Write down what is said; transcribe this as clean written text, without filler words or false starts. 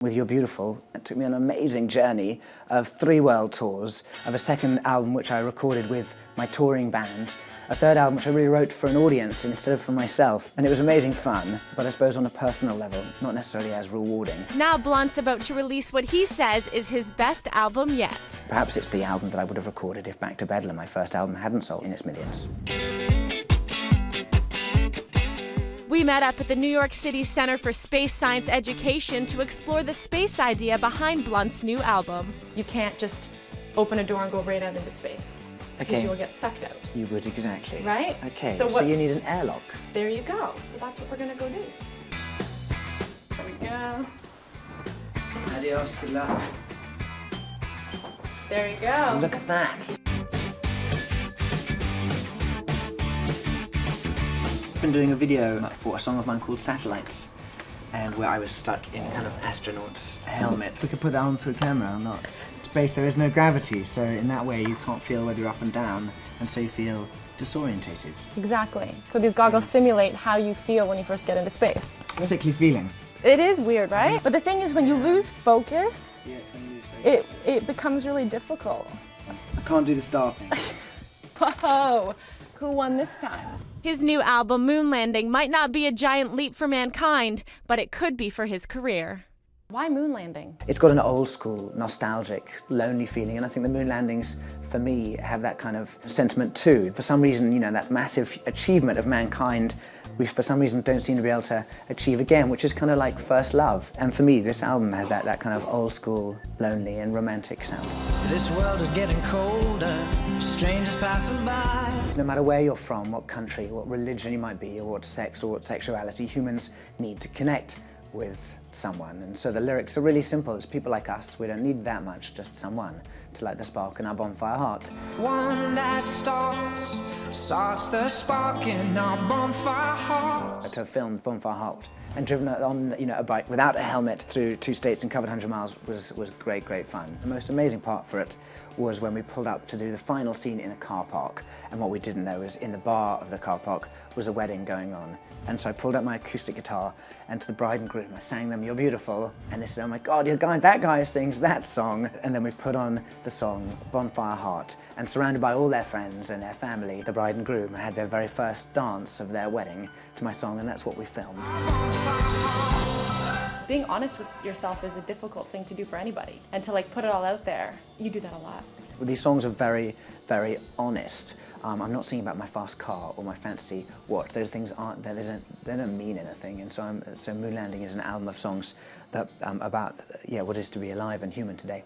With You're Beautiful, it took me on an amazing journey of 3 world tours, of a second album which I recorded with my touring band, a third album which I really wrote for an audience instead of for myself. And it was amazing fun, but I suppose on a personal level, not necessarily as rewarding. Now Blunt's about to release what he says is his best album yet. Perhaps it's the album that I would have recorded if Back to Bedlam, my first album, hadn't sold in its millions. We met up at the New York City Center for Space Science Education to explore the space idea behind Blunt's new album. You can't just open a door and go right out into space. Because Okay. you'll get sucked out. You would, exactly. Right? Okay, So so you need an airlock. There you go. So that's what we're gonna go do. There we go. Adios, good luck. There you go. Look at that. I've been doing a video for a song of mine called Satellites, and where I was stuck in kind of astronaut's helmet. We could put that on through camera or not. Space, there is no gravity, so in that way you can't feel whether you're up and down, and so you feel disorientated. Exactly. So these goggles simulate how you feel when you first get into space. Sickly feeling. It is weird, right? But the thing is, when you lose focus, Yeah, it's when you lose focus. it becomes really difficult. I can't do the star thing. Whoa! Who won this time? His new album, Moon Landing, might not be a giant leap for mankind, but it could be for his career. Why moon landing? It's got an old school, nostalgic, lonely feeling, and I think the moon landings, for me, have that kind of sentiment too. For some reason, you know, that massive achievement of mankind, we for some reason don't seem to be able to achieve again, which is kind of like first love. And for me, this album has that kind of old school, lonely and romantic sound. This world is getting colder, strangers passing by. No matter where you're from, what country, what religion you might be, or what sex or what sexuality, humans need to connect with someone. And so the lyrics are really simple. It's people like us. We don't need that much, just someone to light the spark in our bonfire heart. One that starts the spark in our bonfire heart. To have filmed Bonfire Heart and driven on, you know, a bike without a helmet through 2 states and covered 100 miles was great, great fun. The most amazing part for it was when we pulled up to do the final scene in a car park, and what we didn't know is in the bar of the car park was a wedding going on. And so I pulled out my acoustic guitar, and to the bride and groom I sang them You're Beautiful, and they said, oh my God, that guy sings that song. And then we put on the song Bonfire Heart, and surrounded by all their friends and their family, the bride and groom had their very first dance of their wedding to my song, and that's what we filmed. Being honest with yourself is a difficult thing to do for anybody. And to like put it all out there, you do that a lot. These songs are very, very honest. I'm not singing about my fast car or my fancy watch. Those things aren't, they don't mean anything. And so Moon Landing is an album of songs that about what it is to be alive and human today.